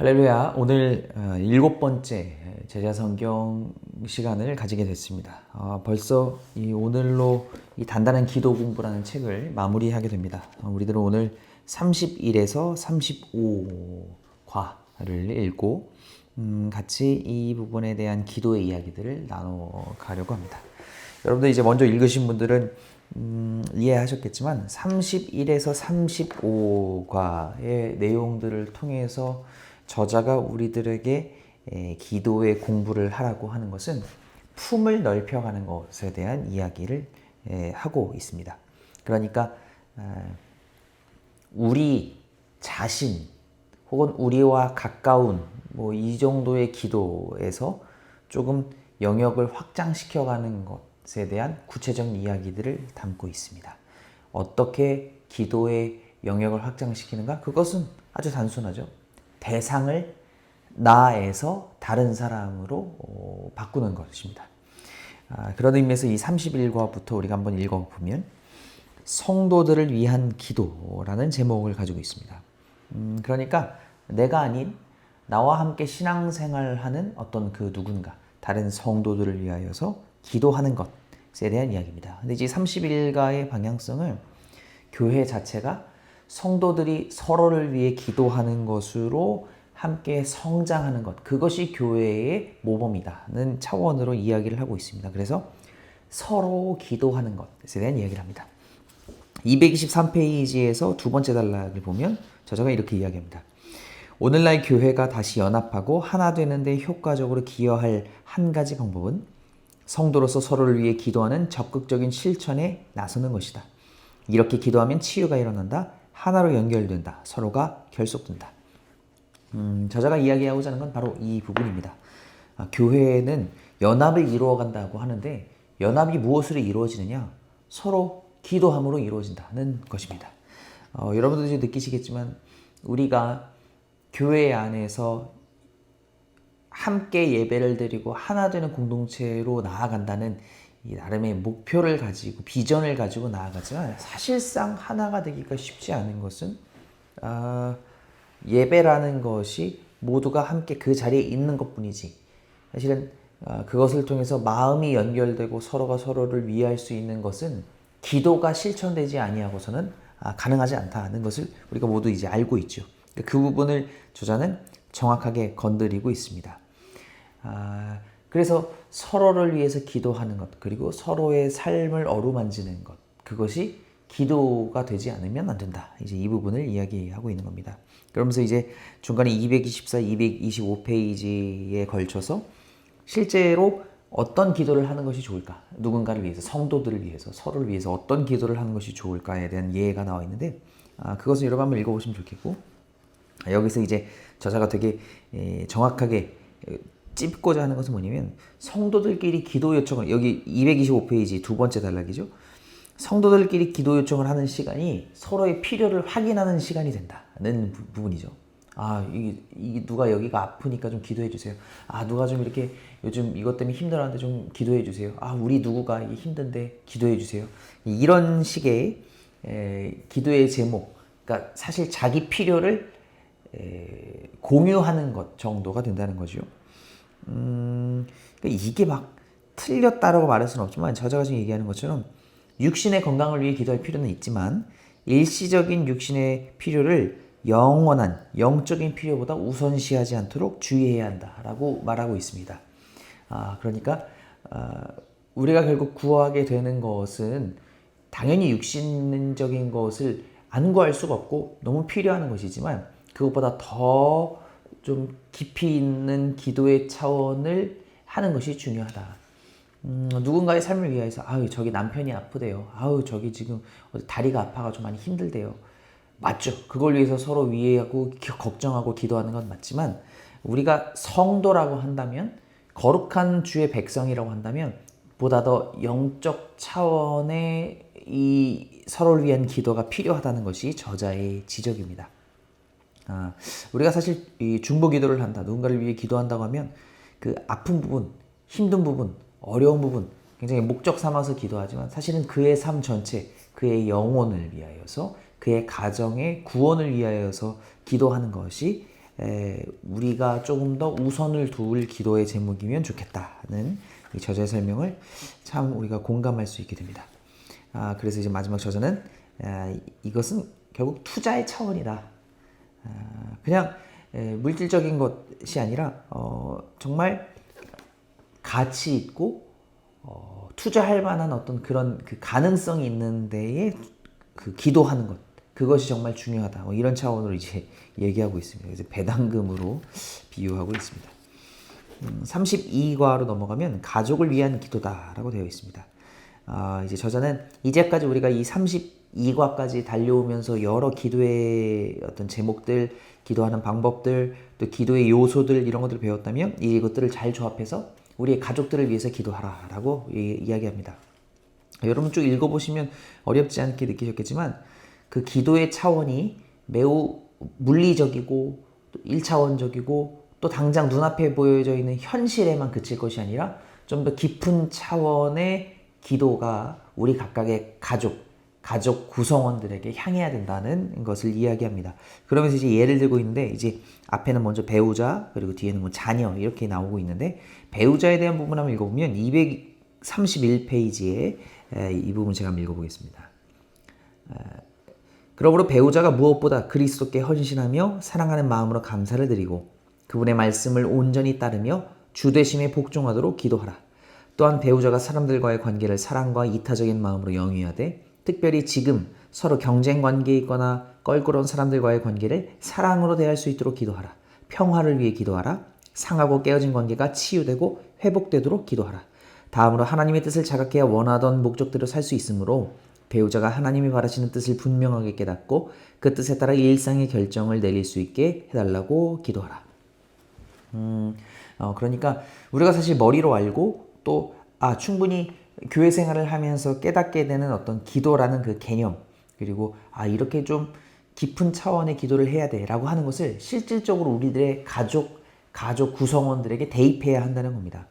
할렐루야. 오늘 7번째 제자성경 시간을 가지게 됐습니다. 벌써 오늘로 이 단단한 기도 공부라는 책을 마무리하게 됩니다. 우리들은 오늘 31에서 35과를 읽고 같이 이 부분에 대한 기도의 이야기들을 나눠가려고 합니다. 여러분들 이제 먼저 읽으신 분들은 이해하셨겠지만 31에서 35과의 내용들을 통해서 저자가 우리들에게 기도의 공부를 하라고 하는 것은 품을 넓혀가는 것에 대한 이야기를 하고 있습니다. 그러니까 우리 자신 혹은 우리와 가까운 이 정도의 기도에서 조금 영역을 확장시켜가는 것에 대한 구체적인 이야기들을 담고 있습니다. 어떻게 기도의 영역을 확장시키는가? 그것은 아주 단순하죠. 대상을 나에서 다른 사람으로 바꾸는 것입니다. 그런 의미에서 이 31과부터 우리가 한번 읽어보면 성도들을 위한 기도라는 제목을 가지고 있습니다. 그러니까 내가 아닌 나와 함께 신앙생활하는 어떤 그 누군가, 다른 성도들을 위하여서 기도하는 것에 대한 이야기입니다. 근데 이제 31가의 방향성을 교회 자체가 성도들이 서로를 위해 기도하는 것으로 함께 성장하는 것, 그것이 교회의 모범이다는 차원으로 이야기를 하고 있습니다. 그래서 서로 기도하는 것에 대한 이야기를 합니다. 223페이지에서 두 번째 단락을 보면 저자가 이렇게 이야기합니다. 오늘날 교회가 다시 연합하고 하나 되는 데 효과적으로 기여할 한 가지 방법은 성도로서 서로를 위해 기도하는 적극적인 실천에 나서는 것이다. 이렇게 기도하면 치유가 일어난다. 하나로 연결된다. 서로가 결속된다. 저자가 이야기하고자 하는 건 바로 이 부분입니다. 교회는 연합을 이루어간다고 하는데 연합이 무엇으로 이루어지느냐? 서로 기도함으로 이루어진다는 것입니다. 여러분들도 느끼시겠지만 우리가 교회 안에서 함께 예배를 드리고 하나 되는 공동체로 나아간다는 이 나름의 목표를 가지고 비전을 가지고 나아가지만 사실상 하나가 되기가 쉽지 않은 것은 예배라는 것이 모두가 함께 그 자리에 있는 것뿐이지 사실은 그것을 통해서 마음이 연결되고 서로가 서로를 위할 수 있는 것은 기도가 실천되지 아니하고서는 가능하지 않다는 것을 우리가 모두 이제 알고 있죠. 그 부분을 저자는 정확하게 건드리고 있습니다. 그래서 서로를 위해서 기도하는 것, 그리고 서로의 삶을 어루만지는 것, 그것이 기도가 되지 않으면 안 된다. 이제 이 부분을 이야기하고 있는 겁니다. 그러면서 이제 중간에 224, 225페이지에 걸쳐서 실제로 어떤 기도를 하는 것이 좋을까? 누군가를 위해서, 성도들을 위해서, 서로를 위해서 어떤 기도를 하는 것이 좋을까에 대한 예가 나와 있는데 그것을 여러분 한번 읽어보시면 좋겠고 여기서 이제 저자가 되게 정확하게 찝고자 하는 것은 뭐냐면 성도들끼리 기도 요청을 여기 225페이지 두 번째 단락이죠. 성도들끼리 기도 요청을 하는 시간이 서로의 필요를 확인하는 시간이 된다는 부분이죠. 이게 누가 여기가 아프니까 좀 기도해 주세요. 누가 좀 이렇게 요즘 이것 때문에 힘들어하는데 좀 기도해 주세요. 우리 누구가 이게 힘든데 기도해 주세요. 이런 식의 기도의 제목, 그러니까 사실 자기 필요를 공유하는 것 정도가 된다는 거죠. 이게 막 틀렸다라고 말할 수는 없지만 저자가 지금 얘기하는 것처럼 육신의 건강을 위해 기도할 필요는 있지만 일시적인 육신의 필요를 영원한 영적인 필요보다 우선시하지 않도록 주의해야 한다라고 말하고 있습니다. 그러니까 우리가 결국 구하게 되는 것은 당연히 육신적인 것을 안 구할 수가 없고 너무 필요한 것이지만 그것보다 더 좀 깊이 있는 기도의 차원을 하는 것이 중요하다. 누군가의 삶을 위해서 저기 남편이 아프대요. 저기 지금 다리가 아파가지고 많이 힘들대요. 맞죠. 그걸 위해서 서로 위해하고 걱정하고 기도하는 건 맞지만 우리가 성도라고 한다면 거룩한 주의 백성이라고 한다면 보다 더 영적 차원의 이 서로를 위한 기도가 필요하다는 것이 저자의 지적입니다. 우리가 사실 이 중보 기도를 한다, 누군가를 위해 기도한다고 하면 그 아픈 부분, 힘든 부분, 어려운 부분 굉장히 목적 삼아서 기도하지만 사실은 그의 삶 전체, 그의 영혼을 위하여서, 그의 가정의 구원을 위하여서 기도하는 것이 우리가 조금 더 우선을 둘 기도의 제목이면 좋겠다는 이 저자의 설명을 참 우리가 공감할 수 있게 됩니다. 그래서 이제 마지막 저자는 이것은 결국 투자의 차원이다. 그냥 물질적인 것이 아니라 정말 가치 있고 투자할 만한 어떤 그런 그 가능성이 있는 데에 그 기도하는 것, 그것이 정말 중요하다. 이런 차원으로 이제 얘기하고 있습니다. 그래서 배당금으로 비유하고 있습니다. 32과로 넘어가면 가족을 위한 기도다라고 되어 있습니다. 이제 저자는 이제까지 우리가 이 32과까지 달려오면서 여러 기도의 어떤 제목들, 기도하는 방법들, 또 기도의 요소들 이런 것들을 배웠다면 이것들을 잘 조합해서 우리의 가족들을 위해서 기도하라라고 이야기합니다. 여러분 쭉 읽어보시면 어렵지 않게 느끼셨겠지만 그 기도의 차원이 매우 물리적이고 또 1차원적이고 또 당장 눈앞에 보여져 있는 현실에만 그칠 것이 아니라 좀 더 깊은 차원의 기도가 우리 각각의 가족 구성원들에게 향해야 된다는 것을 이야기합니다. 그러면서 이제 예를 들고 있는데 이제 앞에는 먼저 배우자 그리고 뒤에는 뭐 자녀 이렇게 나오고 있는데 배우자에 대한 부분 한번 읽어보면 231페이지에 이 부분 제가 한번 읽어보겠습니다. 그러므로 배우자가 무엇보다 그리스도께 헌신하며 사랑하는 마음으로 감사를 드리고 그분의 말씀을 온전히 따르며 주되심에 복종하도록 기도하라. 또한 배우자가 사람들과의 관계를 사랑과 이타적인 마음으로 영위하되 특별히 지금 서로 경쟁 관계에 있거나 껄끄러운 사람들과의 관계를 사랑으로 대할 수 있도록 기도하라. 평화를 위해 기도하라. 상하고 깨어진 관계가 치유되고 회복되도록 기도하라. 다음으로 하나님의 뜻을 자각해야 원하던 목적대로 살 수 있으므로 배우자가 하나님이 바라시는 뜻을 분명하게 깨닫고 그 뜻에 따라 일상의 결정을 내릴 수 있게 해달라고 기도하라. 그러니까 우리가 사실 머리로 알고 또 충분히 교회 생활을 하면서 깨닫게 되는 어떤 기도라는 그 개념 그리고 이렇게 좀 깊은 차원의 기도를 해야 돼 라고 하는 것을 실질적으로 우리들의 가족 구성원들에게 대입해야 한다는 겁니다.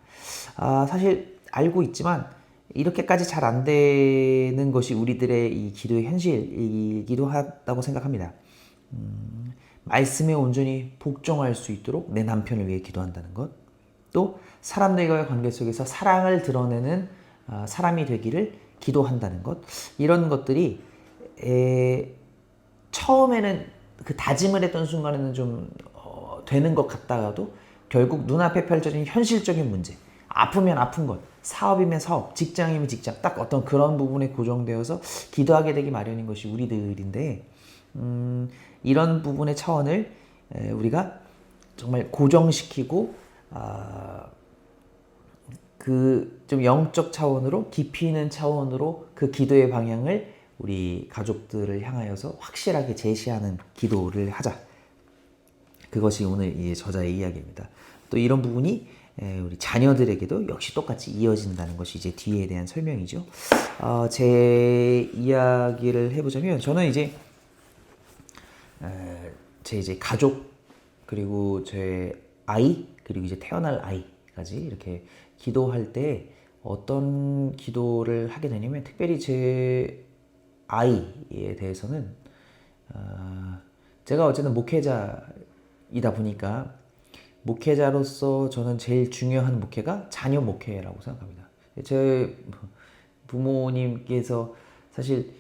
사실 알고 있지만 이렇게까지 잘 안 되는 것이 우리들의 이 기도의 현실이기도 하다고 생각합니다. 말씀에 온전히 복종할 수 있도록 내 남편을 위해 기도한다는 것, 또 사람들과의 관계 속에서 사랑을 드러내는 사람이 되기를 기도한다는 것, 이런 것들이 처음에는 그 다짐을 했던 순간에는 좀 되는 것 같다가도 결국 눈앞에 펼쳐진 현실적인 문제, 아프면 아픈 것, 사업이면 사업, 직장이면 직장, 딱 어떤 그런 부분에 고정되어서 기도하게 되기 마련인 것이 우리들인데 이런 부분의 차원을 우리가 정말 고정시키고 그 좀 영적 차원으로 깊이 있는 차원으로 그 기도의 방향을 우리 가족들을 향하여서 확실하게 제시하는 기도를 하자. 그것이 오늘 이 저자의 이야기입니다. 또 이런 부분이 우리 자녀들에게도 역시 똑같이 이어진다는 것이 이제 뒤에 대한 설명이죠. 제 이야기를 해보자면 저는 이제 제 이제 가족 그리고 제 아이 그리고 이제 태어날 아이까지 이렇게 기도할 때 어떤 기도를 하게 되냐면 특별히 제 아이에 대해서는 제가 어쨌든 목회자이다 보니까 목회자로서 저는 제일 중요한 목회가 자녀 목회라고 생각합니다. 제 부모님께서 사실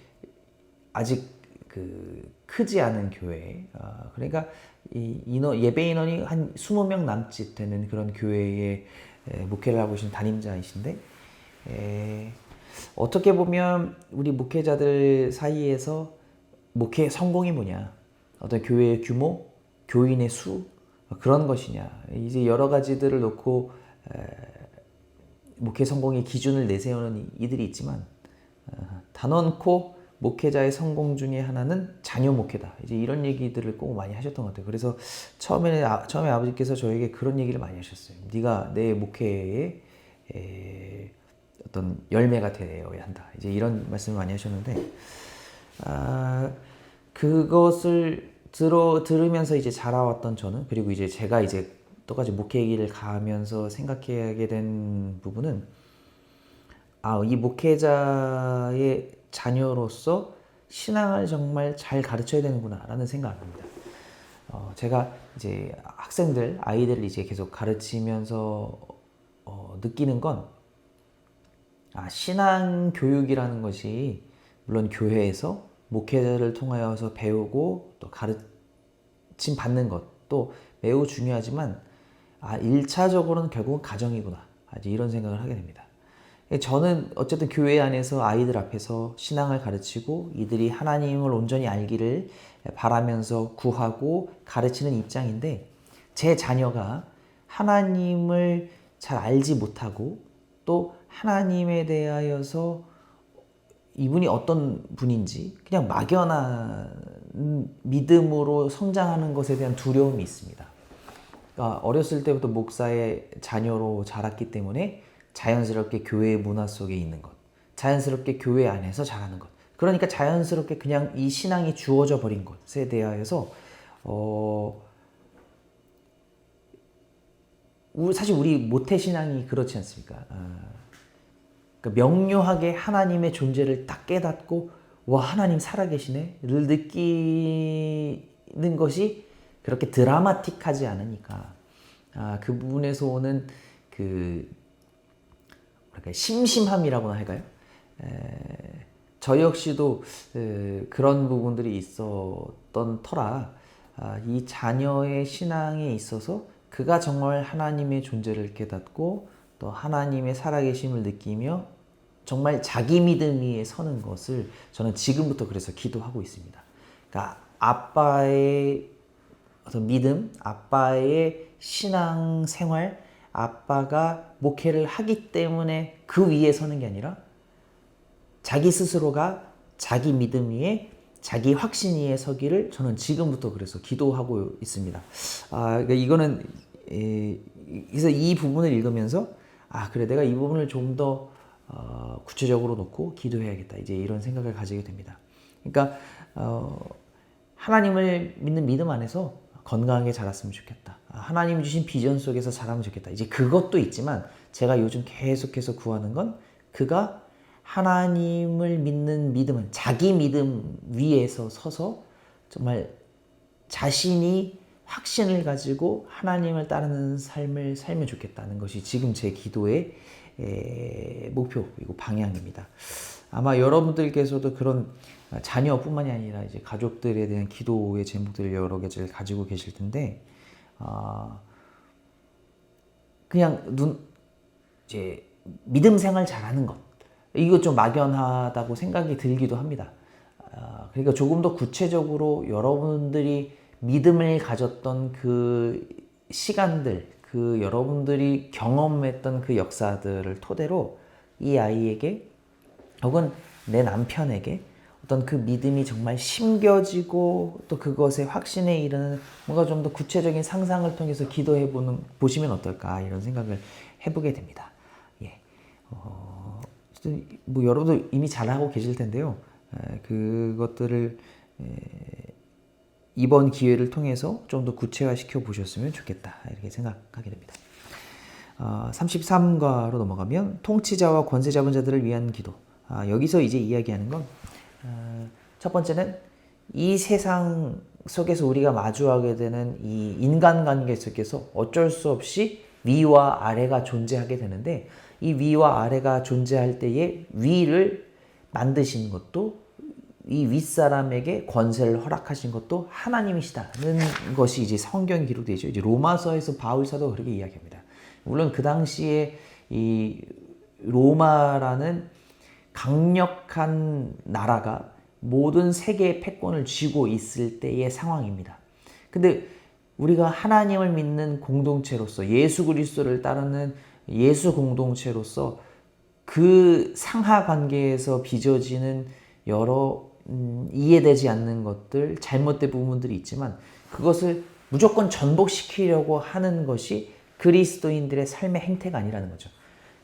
아직 크지 않은 교회, 그러니까 예배 인원이 한 20명 남짓 되는 그런 교회에 목회를 하고 계신 담임자이신데 어떻게 보면 우리 목회자들 사이에서 목회의 성공이 뭐냐, 어떤 교회의 규모, 교인의 수, 그런 것이냐, 이제 여러 가지들을 놓고 목회 성공의 기준을 내세우는 이들이 있지만 단언코 목회자의 성공 중에 하나는 자녀 목회다. 이제 이런 얘기들을 꼭 많이 하셨던 것 같아요. 그래서 처음에 아버지께서 저에게 그런 얘기를 많이 하셨어요. 네가 내 목회에 어떤 열매가 되어야 한다. 이제 이런 말씀을 많이 하셨는데 그것을 들으면서 이제 자라왔던 저는, 그리고 이제 제가 이제 똑같이 목회길을 가면서 생각하게 된 부분은 이 목회자의 자녀로서 신앙을 정말 잘 가르쳐야 되는구나 라는 생각을 합니다. 제가 이제 학생들, 아이들을 이제 계속 가르치면서 느끼는 건, 신앙 교육이라는 것이 물론 교회에서 목회자를 통하여서 배우고 또 가르침 받는 것도 매우 중요하지만 1차적으로는 결국은 가정이구나, 이런 생각을 하게 됩니다. 저는 어쨌든 교회 안에서 아이들 앞에서 신앙을 가르치고 이들이 하나님을 온전히 알기를 바라면서 구하고 가르치는 입장인데, 제 자녀가 하나님을 잘 알지 못하고 또 하나님에 대하여서 이분이 어떤 분인지 그냥 막연한 믿음으로 성장하는 것에 대한 두려움이 있습니다. 그러니까 어렸을 때부터 목사의 자녀로 자랐기 때문에 자연스럽게 교회의 문화 속에 있는 것, 자연스럽게 교회 안에서 자라는 것, 그러니까 자연스럽게 그냥 이 신앙이 주어져 버린 것에 대하여서 사실 우리 모태신앙이 그렇지 않습니까? 그러니까 명료하게 하나님의 존재를 딱 깨닫고 와, 하나님 살아계시네를 느끼는 것이 그렇게 드라마틱하지 않으니까 그 부분에서 오는 그 심심함이라고나 할까요? 저 역시도 그런 부분들이 있었던 터라 이 자녀의 신앙에 있어서 그가 정말 하나님의 존재를 깨닫고 또 하나님의 살아계심을 느끼며 정말 자기 믿음 위에 서는 것을 저는 지금부터 그래서 기도하고 있습니다. 그러니까 아빠의 어떤 믿음, 아빠의 신앙 생활, 아빠가 목회를 하기 때문에 그 위에 서는 게 아니라 자기 스스로가 자기 믿음 위에 자기 확신 위에 서기를 저는 지금부터 그래서 기도하고 있습니다. 그러니까 이거는 그래서 이 부분을 읽으면서 그래, 내가 이 부분을 좀 더 구체적으로 놓고 기도해야겠다, 이제 이런 생각을 가지게 됩니다. 그러니까 하나님을 믿는 믿음 안에서 건강하게 자랐으면 좋겠다, 하나님 주신 비전 속에서 자라면 좋겠다, 이제 그것도 있지만 제가 요즘 계속해서 구하는 건 그가 하나님을 믿는 믿음은 자기 믿음 위에서 서서 정말 자신이 확신을 가지고 하나님을 따르는 삶을 살면 좋겠다는 것이 지금 제 기도의 목표이고 방향입니다. 아마 여러분들께서도 그런 자녀뿐만이 아니라 이제 가족들에 대한 기도의 제목들을 여러 개를 가지고 계실 텐데, 그냥 이제 믿음 생활 잘하는 것, 이거 좀 막연하다고 생각이 들기도 합니다. 그러니까 조금 더 구체적으로 여러분들이 믿음을 가졌던 그 시간들, 그 여러분들이 경험했던 그 역사들을 토대로 이 아이에게 혹은 내 남편에게 어떤 그 믿음이 정말 심겨지고 또 그것에 확신에 이르는 뭔가 좀 더 구체적인 상상을 통해서 기도해 보시면 어떨까, 이런 생각을 해보게 됩니다. 뭐 여러분도 이미 잘하고 계실 텐데요. 그것들을 이번 기회를 통해서 좀 더 구체화시켜 보셨으면 좋겠다, 이렇게 생각하게 됩니다. 33과로 넘어가면 통치자와 권세 잡은 자들을 위한 기도. 여기서 이제 이야기하는 건 첫 번째는 이 세상 속에서 우리가 마주하게 되는 이 인간관계 속에서 어쩔 수 없이 위와 아래가 존재하게 되는데, 이 위와 아래가 존재할 때에 위를 만드신 것도, 이 윗사람에게 권세를 허락하신 것도 하나님이시다는 것이 이제 성경에 기록되어 있죠. 이제 로마서에서 바울 사도가 그렇게 이야기합니다. 물론 그 당시에 이 로마라는 강력한 나라가 모든 세계의 패권을 쥐고 있을 때의 상황입니다. 근데 우리가 하나님을 믿는 공동체로서, 예수 그리스도를 따르는 예수 공동체로서 그 상하 관계에서 빚어지는 여러 이해되지 않는 것들, 잘못된 부분들이 있지만 그것을 무조건 전복시키려고 하는 것이 그리스도인들의 삶의 행태가 아니라는 거죠.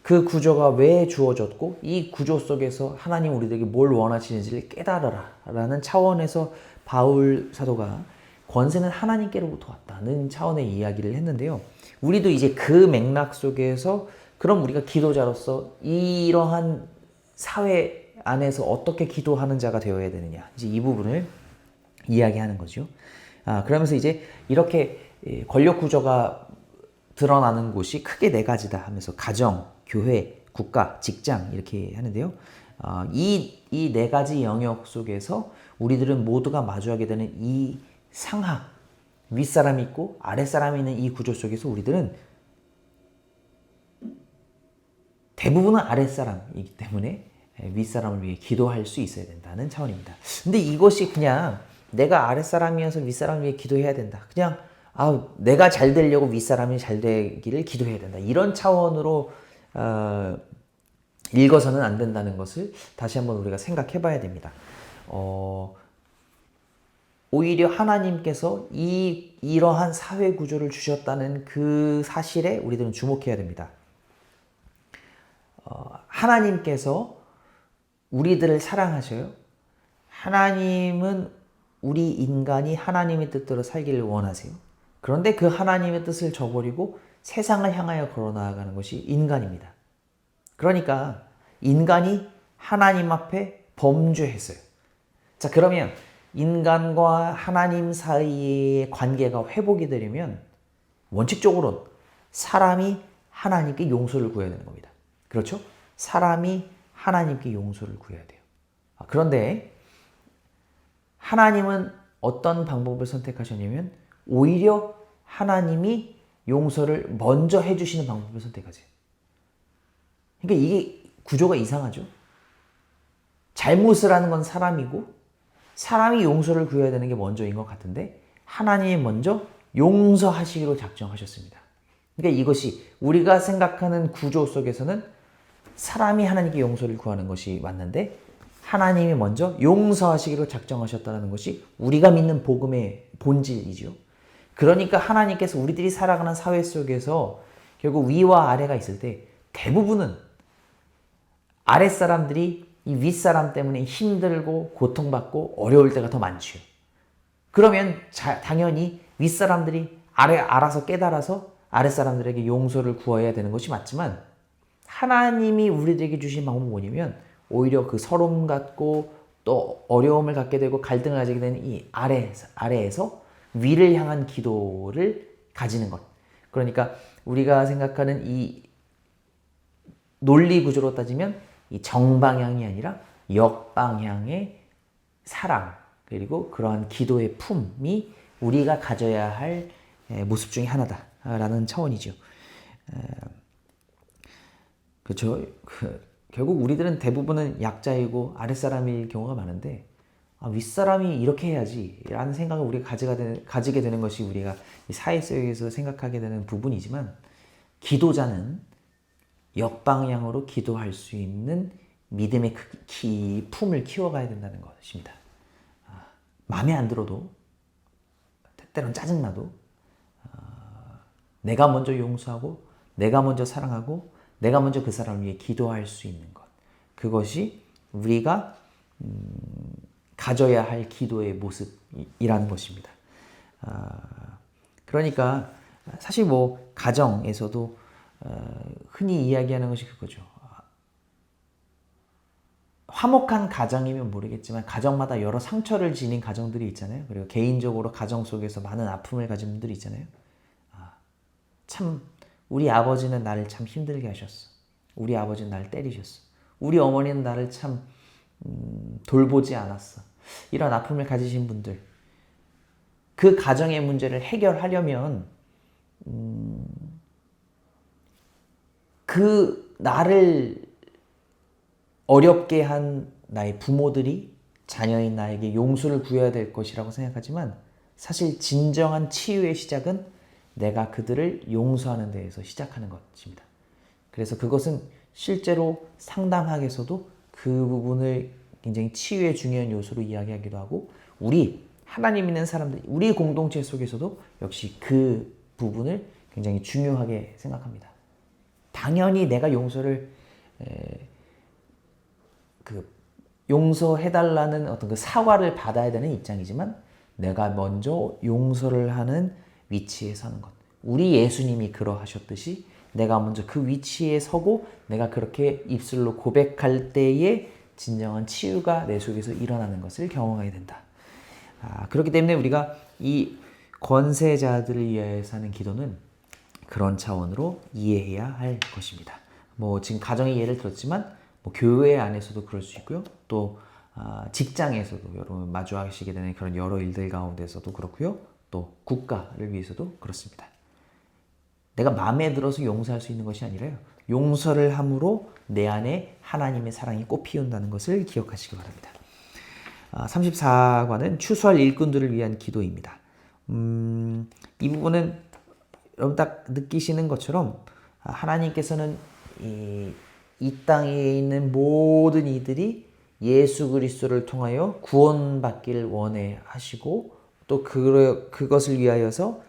그 구조가 왜 주어졌고 이 구조 속에서 하나님 우리들에게 뭘 원하시는지를 깨달아라 라는 차원에서 바울 사도가 권세는 하나님께로부터 왔다는 차원의 이야기를 했는데요. 우리도 이제 그 맥락 속에서 그럼 우리가 기도자로서 이러한 사회 안에서 어떻게 기도하는 자가 되어야 되느냐, 이제 이 부분을 이야기하는 거죠. 그러면서 이제 이렇게 권력 구조가 드러나는 곳이 크게 네 가지다 하면서 가정, 교회, 국가, 직장 이렇게 하는데요. 이 네 가지 영역 속에서 우리들은 모두가 마주하게 되는 이 상하, 윗사람이 있고 아랫사람이 있는 이 구조 속에서 우리들은 대부분은 아랫사람이기 때문에 윗사람을 위해 기도할 수 있어야 된다는 차원입니다. 근데 이것이 그냥 내가 아랫사람이어서 윗사람을 위해 기도해야 된다. 그냥 내가 잘 되려고 윗사람이 잘 되기를 기도해야 된다. 이런 차원으로 읽어서는 안 된다는 것을 다시 한번 우리가 생각해 봐야 됩니다. 오히려 하나님께서 이러한 사회 구조를 주셨다는 그 사실에 우리들은 주목해야 됩니다. 하나님께서 우리들을 사랑하셔요. 하나님은 우리 인간이 하나님의 뜻대로 살기를 원하세요. 그런데 그 하나님의 뜻을 저버리고 세상을 향하여 걸어나가는 것이 인간입니다. 그러니까 인간이 하나님 앞에 범죄했어요. 자, 그러면 인간과 하나님 사이의 관계가 회복이 되려면 원칙적으로는 사람이 하나님께 용서를 구해야 되는 겁니다. 그렇죠? 사람이 하나님께 용서를 구해야 돼요. 그런데 하나님은 어떤 방법을 선택하셨냐면 오히려 하나님이 용서를 먼저 해주시는 방법을 선택하세요. 그러니까 이게 구조가 이상하죠. 잘못을 하는 건 사람이고 사람이 용서를 구해야 되는 게 먼저인 것 같은데 하나님이 먼저 용서하시기로 작정하셨습니다. 그러니까 이것이 우리가 생각하는 구조 속에서는 사람이 하나님께 용서를 구하는 것이 맞는데 하나님이 먼저 용서하시기로 작정하셨다는 것이 우리가 믿는 복음의 본질이죠. 그러니까 하나님께서 우리들이 살아가는 사회 속에서 결국 위와 아래가 있을 때 대부분은 아랫사람들이 이 윗사람 때문에 힘들고 고통받고 어려울 때가 더 많죠. 그러면 당연히 윗사람들이 알아서 깨달아서 아랫사람들에게 용서를 구해야 되는 것이 맞지만 하나님이 우리들에게 주신 방법은 뭐냐면 오히려 그 서러움 갖고 또 어려움을 갖게 되고 갈등을 가지게 되는 이 아래에서 위를 향한 기도를 가지는 것. 그러니까 우리가 생각하는 이 논리 구조로 따지면 이 정방향이 아니라 역방향의 사랑 그리고 그러한 기도의 품이 우리가 가져야 할 모습 중에 하나다라는 차원이죠. 그렇죠. 결국 우리들은 대부분은 약자이고 아랫사람일 경우가 많은데 윗사람이 이렇게 해야지 라는 생각을 우리가 가지게 되는 것이 우리가 사회 속에서 생각하게 되는 부분이지만 기도자는 역방향으로 기도할 수 있는 믿음의 품을 키워가야 된다는 것입니다. 마음에 안 들어도 때때로는 짜증나도 내가 먼저 용서하고 내가 먼저 사랑하고 내가 먼저 그 사람을 위해 기도할 수 있는 것. 그것이 우리가 가져야 할 기도의 모습이라는 것입니다. 그러니까 사실 뭐 가정에서도 흔히 이야기하는 것이 그거죠. 화목한 가정이면 모르겠지만 가정마다 여러 상처를 지닌 가정들이 있잖아요. 그리고 개인적으로 가정 속에서 많은 아픔을 가진 분들이 있잖아요. 참 우리 아버지는 나를 참 힘들게 하셨어. 우리 아버지는 나를 때리셨어. 우리 어머니는 나를 참 돌보지 않았어. 이런 아픔을 가지신 분들, 그 가정의 문제를 해결하려면 그 나를 어렵게 한 나의 부모들이 자녀인 나에게 용서를 구해야 될 것이라고 생각하지만 사실 진정한 치유의 시작은 내가 그들을 용서하는 데에서 시작하는 것입니다. 그래서 그것은 실제로 상담학에서도 그 부분을 굉장히 치유의 중요한 요소로 이야기하기도 하고 우리 하나님 믿는 사람들, 우리 공동체 속에서도 역시 그 부분을 굉장히 중요하게 생각합니다. 당연히 내가 용서를 용서해달라는 어떤 그 사과를 받아야 되는 입장이지만 내가 먼저 용서를 하는 위치에 서는 것. 우리 예수님이 그러하셨듯이 내가 먼저 그 위치에 서고 내가 그렇게 입술로 고백할 때에 진정한 치유가 내 속에서 일어나는 것을 경험하게 된다. 그렇기 때문에 우리가 이 권세자들을 위해서 하는 기도는 그런 차원으로 이해해야 할 것입니다. 뭐 지금 가정의 예를 들었지만 뭐 교회 안에서도 그럴 수 있고요. 또 직장에서도 여러분 마주하시게 되는 그런 여러 일들 가운데서도 그렇고요. 또 국가를 위해서도 그렇습니다. 내가 마음에 들어서 용서할 수 있는 것이 아니라요. 용서를 함으로 내 안에 하나님의 사랑이 꽃피운다는 것을 기억하시기 바랍니다. 34과는 추수할 일꾼들을 위한 기도입니다. 이 부분은 여러분 딱 느끼시는 것처럼 하나님께서는 이 땅에 있는 모든 이들이 예수 그리스도를 통하여 구원받기를 원해 하시고 또 그것을 위하여서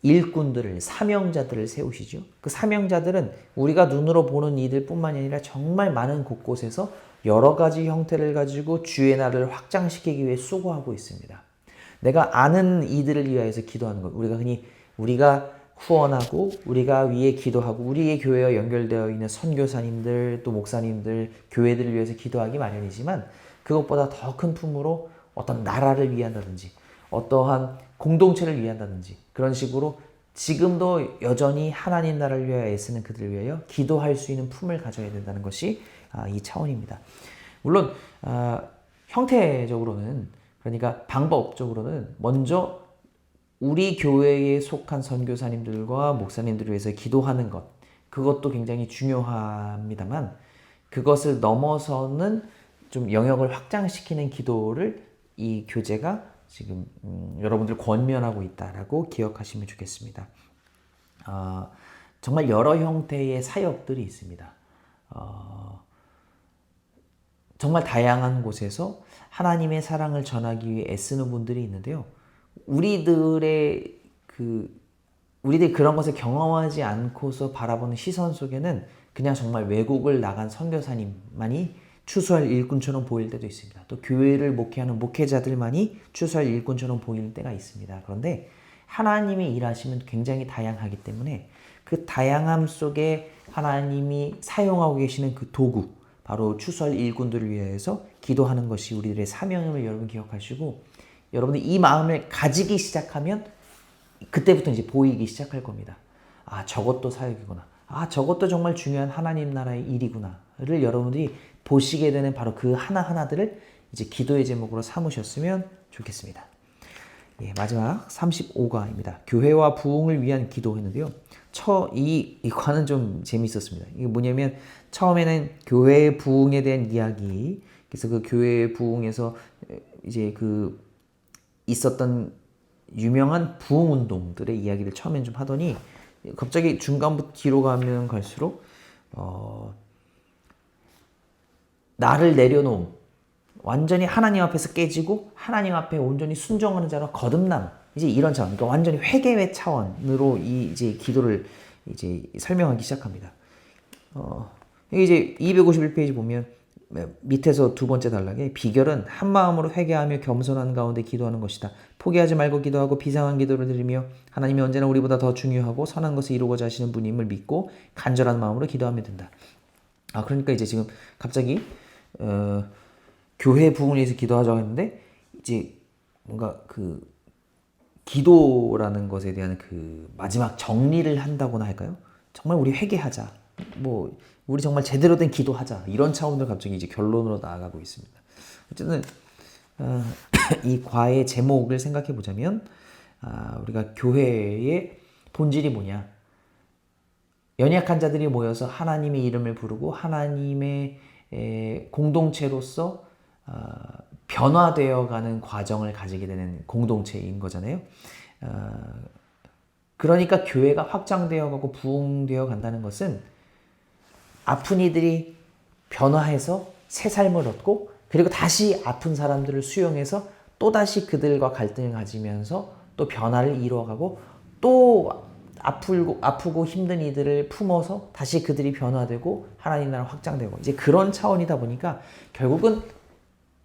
일꾼들을, 사명자들을 세우시죠. 그 사명자들은 우리가 눈으로 보는 이들 뿐만이 아니라 정말 많은 곳곳에서 여러 가지 형태를 가지고 주의 나라를 확장시키기 위해 수고하고 있습니다. 내가 아는 이들을 위하여서 기도하는 것, 우리가 후원하고 우리가 위에 기도하고 우리의 교회와 연결되어 있는 선교사님들 또 목사님들 교회들을 위해서 기도하기 마련이지만 그것보다 더 큰 품으로 어떤 나라를 위한다든지 어떠한 공동체를 위한다든지 그런 식으로 지금도 여전히 하나님 나라를 위하여 애쓰는 그들을 위하여 기도할 수 있는 품을 가져야 된다는 것이 이 차원입니다. 물론 형태적으로는 그러니까 방법적으로는 먼저 우리 교회에 속한 선교사님들과 목사님들을 위해서 기도하는 것 그것도 굉장히 중요합니다만 그것을 넘어서는 좀 영역을 확장시키는 기도를 이 교재가 지금 여러분들 권면하고 있다라고 기억하시면 좋겠습니다. 정말 여러 형태의 사역들이 있습니다. 정말 다양한 곳에서 하나님의 사랑을 전하기 위해 애쓰는 분들이 있는데요. 우리들이 그런 것을 경험하지 않고서 바라보는 시선 속에는 그냥 정말 외국을 나간 선교사님만이 추수할 일꾼처럼 보일 때도 있습니다. 또 교회를 목회하는 목회자들만이 추수할 일꾼처럼 보이는 때가 있습니다. 그런데 하나님이 일하시면 굉장히 다양하기 때문에 그 다양함 속에 하나님이 사용하고 계시는 그 도구 바로 추수할 일꾼들을 위해서 기도하는 것이 우리들의 사명임을 여러분 기억하시고 여러분이 이 마음을 가지기 시작하면 그때부터 이제 보이기 시작할 겁니다. 저것도 사역이구나. 저것도 정말 중요한 하나님 나라의 일이구나를 여러분들이 보시게 되는 바로 그 하나하나들을 이제 기도의 제목으로 삼으셨으면 좋겠습니다. 마지막 35과입니다. 교회와 부흥을 위한 기도했는데요. 이 과는 좀 재미있었습니다. 이게 뭐냐면 처음에는 교회의 부흥에 대한 이야기 그래서 그 교회의 부흥에서 이제 있었던 유명한 부흥 운동들의 이야기를 처음엔 좀 하더니 갑자기 중간부터 뒤로 가면 갈수록 나를 내려놓음 완전히 하나님 앞에서 깨지고 하나님 앞에 온전히 순종하는 자로 거듭남 이제 이런 차원 그러니까 완전히 회개의 차원으로 이제 기도를 이제 설명하기 시작합니다. 여기 이제 251페이지 보면 밑에서 두 번째 단락에 비결은 한 마음으로 회개하며 겸손한 가운데 기도하는 것이다. 포기하지 말고 기도하고 비상한 기도를 드리며 하나님이 언제나 우리보다 더 중요하고 선한 것을 이루고자 하시는 분임을 믿고 간절한 마음으로 기도하면 된다. 그러니까 이제 지금 갑자기 교회 부흥을 위해서 기도하자고 했는데 이제 뭔가 그 기도라는 것에 대한 그 마지막 정리를 한다고나 할까요? 정말 우리 회개하자. 우리 정말 제대로 된 기도하자. 이런 차원으로 갑자기 이제 결론으로 나아가고 있습니다. 어쨌든 이 과의 제목을 생각해 보자면 우리가 교회의 본질이 뭐냐? 연약한 자들이 모여서 하나님의 이름을 부르고 하나님의 공동체로서 변화되어가는 과정을 가지게 되는 공동체인 거잖아요. 그러니까 교회가 확장되어가고 부흥되어 간다는 것은 아픈 이들이 변화해서 새 삶을 얻고 그리고 다시 아픈 사람들을 수용해서 또다시 그들과 갈등을 가지면서 또 변화를 이루어가고 또 아프고 힘든 이들을 품어서 다시 그들이 변화되고 하나님 나라 확장되고 이제 그런 차원이다 보니까 결국은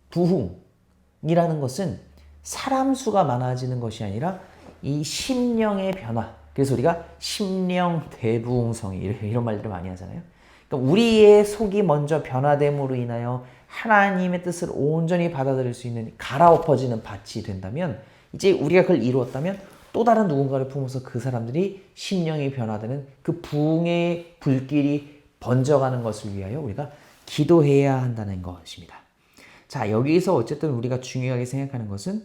부흥이라는 것은 사람 수가 많아지는 것이 아니라 이 심령의 변화 그래서 우리가 심령 대부흥성이 이런 말들을 많이 하잖아요. 그러니까 우리의 속이 먼저 변화됨으로 인하여 하나님의 뜻을 온전히 받아들일 수 있는 갈아엎어지는 밭이 된다면, 이제 우리가 그걸 이루었다면 또 다른 누군가를 품어서 그 사람들이 심령이 변화되는 그 부흥의 불길이 번져가는 것을 위하여 우리가 기도해야 한다는 것입니다. 자, 여기서 어쨌든 우리가 중요하게 생각하는 것은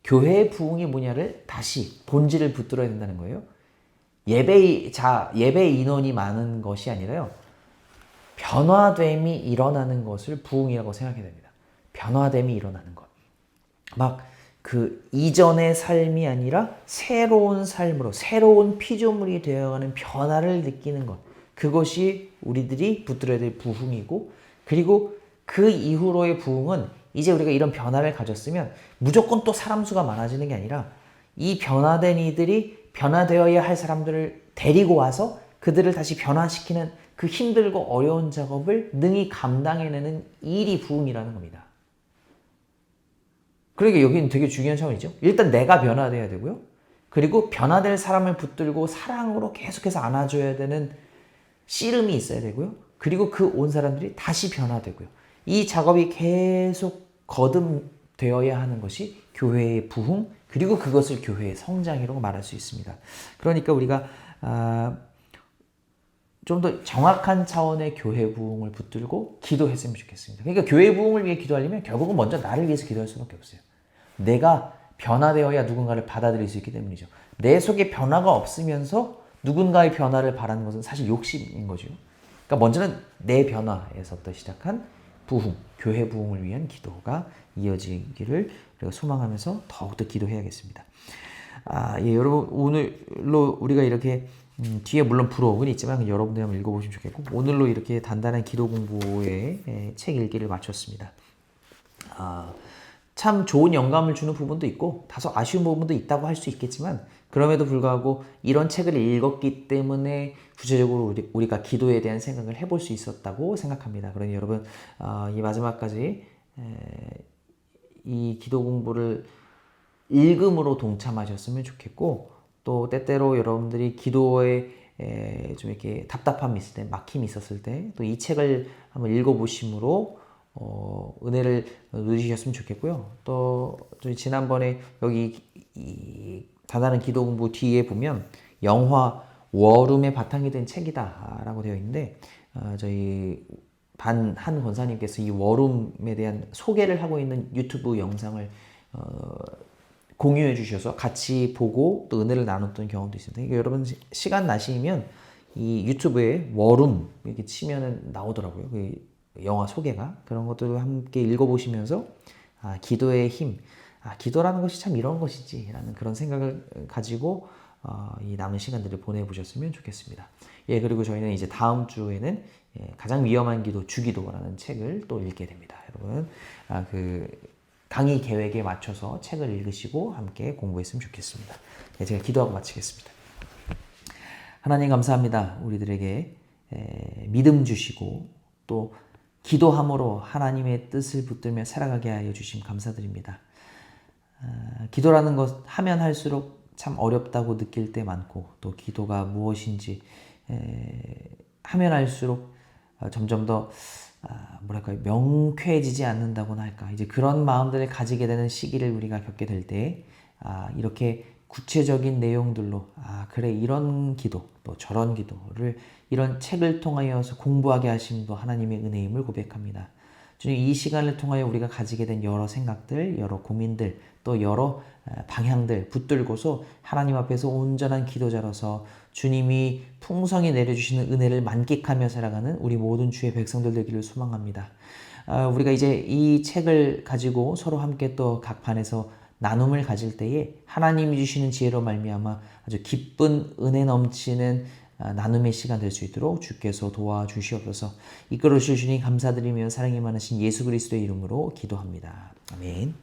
교회의 부흥이 뭐냐를 다시 본질을 붙들어야 된다는 거예요. 예배 인원이 많은 것이 아니라요, 변화됨이 일어나는 것을 부흥이라고 생각해야 됩니다. 변화됨이 일어나는 것. 막 그 이전의 삶이 아니라 새로운 삶으로, 새로운 피조물이 되어가는 변화를 느끼는 것. 그것이 우리들이 붙들어야 될 부흥이고, 그리고 그 이후로의 부흥은 이제 우리가 이런 변화를 가졌으면 무조건 또 사람 수가 많아지는 게 아니라 이 변화된 이들이 변화되어야 할 사람들을 데리고 와서 그들을 다시 변화시키는 그 힘들고 어려운 작업을 능히 감당해내는 일이 부흥이라는 겁니다. 그러니까 여기는 되게 중요한 차원이죠. 일단 내가 변화돼야 되고요. 그리고 변화될 사람을 붙들고 사랑으로 계속해서 안아줘야 되는 씨름이 있어야 되고요. 그리고 그 온 사람들이 다시 변화되고요. 이 작업이 계속 거듭되어야 하는 것이 교회의 부흥, 그리고 그것을 교회의 성장이라고 말할 수 있습니다. 그러니까 우리가 좀 더 정확한 차원의 교회 부흥을 붙들고 기도했으면 좋겠습니다. 그러니까 교회 부흥을 위해 기도하려면 결국은 먼저 나를 위해서 기도할 수밖에 없어요. 내가 변화되어야 누군가를 받아들일 수 있기 때문이죠. 내 속에 변화가 없으면서 누군가의 변화를 바라는 것은 사실 욕심인 거죠. 그러니까 먼저는 내 변화에서부터 시작한 부흥, 교회 부흥을 위한 기도가 이어지기를 우리가 소망하면서 더욱더 기도해야겠습니다. 예, 여러분, 오늘로 우리가 이렇게 뒤에 물론 부록은 있지만 여러분들이 한번 읽어보시면 좋겠고, 오늘로 이렇게 단단한 기도 공부의 책 읽기를 마쳤습니다. 참 좋은 영감을 주는 부분도 있고 다소 아쉬운 부분도 있다고 할 수 있겠지만, 그럼에도 불구하고 이런 책을 읽었기 때문에 구체적으로 우리가 기도에 대한 생각을 해볼 수 있었다고 생각합니다. 그러니 여러분, 이 마지막까지 이 기도 공부를 읽음으로 동참하셨으면 좋겠고, 또 때때로 여러분들이 기도에 좀 이렇게 답답함이 있을 때, 막힘이 있었을 때 또 이 책을 한번 읽어보심으로 은혜를 누리셨으면 좋겠고요. 또 저희 지난번에 여기 이 단단한 기도 공부 뒤에 보면 영화 워룸의 바탕이 된 책이다 라고 되어 있는데, 저희 한 권사님께서 이 워룸에 대한 소개를 하고 있는 유튜브 영상을 공유해 주셔서 같이 보고 또 은혜를 나눴던 경험도 있습니다. 그러니까 여러분 시간 나시면 이 유튜브에 워룸 이렇게 치면은 나오더라고요. 그 영화 소개가. 그런 것들을 함께 읽어보시면서 기도의 힘, 기도라는 것이 참 이런 것이지 라는 그런 생각을 가지고 이 남은 시간들을 보내보셨으면 좋겠습니다. 예, 그리고 저희는 이제 다음 주에는 가장 위험한 기도, 주기도라는 책을 또 읽게 됩니다. 여러분, 그 강의 계획에 맞춰서 책을 읽으시고 함께 공부했으면 좋겠습니다. 네, 제가 기도하고 마치겠습니다. 하나님 감사합니다. 우리들에게 믿음 주시고 또 기도함으로 하나님의 뜻을 붙들며 살아가게 하여 주심 감사드립니다. 기도라는 것 하면 할수록 참 어렵다고 느낄 때 많고, 또 기도가 무엇인지 하면 할수록 점점 더 뭐랄까요, 명쾌해지지 않는다고나 할까, 이제 그런 마음들을 가지게 되는 시기를 우리가 겪게 될 때 이렇게 구체적인 내용들로 그래, 이런 기도 또 저런 기도를 이런 책을 통하여서 공부하게 하심도 하나님의 은혜임을 고백합니다. 주님, 이 시간을 통하여 우리가 가지게 된 여러 생각들, 여러 고민들, 또 여러 방향들 붙들고서 하나님 앞에서 온전한 기도자로서 주님이 풍성히 내려주시는 은혜를 만끽하며 살아가는 우리 모든 주의 백성들 되기를 소망합니다. 우리가 이제 이 책을 가지고 서로 함께 또 각 반에서 나눔을 가질 때에 하나님이 주시는 지혜로 말미암아 아주 기쁜 은혜 넘치는 나눔의 시간 될 수 있도록 주께서 도와주시옵소서. 이끌어 주시니 감사드리며 사랑이 많으신 예수 그리스도의 이름으로 기도합니다. 아멘.